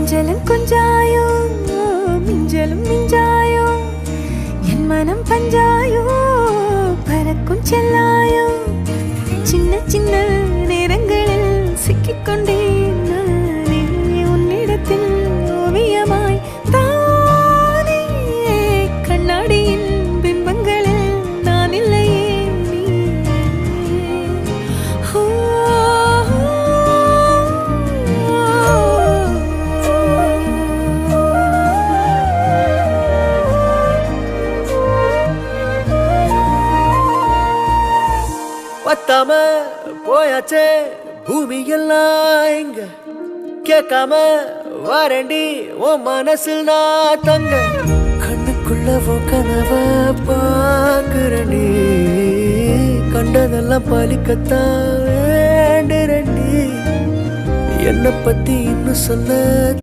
கொஞ்சலும் கொஞ்சாயோ மிஞ்சலும் மிஞ்சாயோ என் மனம் பஞ்சாயோ பறக்கும் செல்லாயோ சின்ன சின்ன நேரங்களில் சிக்கிக்கொண்டேன் நானே உன்னிடத்தில் ஓவியமாய் தானே கண்ணாடியின் பிம்பங்களில் நான் இல்லையே நீ பத்தாம போயாச்சே பூமி எல்லாம் இங்க கேட்காம வாரண்டி உன் மனசில் நான் தங்க கண்ணுக்குள்ள கனவ பாக்குறண்டி கண்டதெல்லாம் பலிக்கத்தான் வேண்டுறண்டி என்னை பத்தி இன்னும் சொல்ல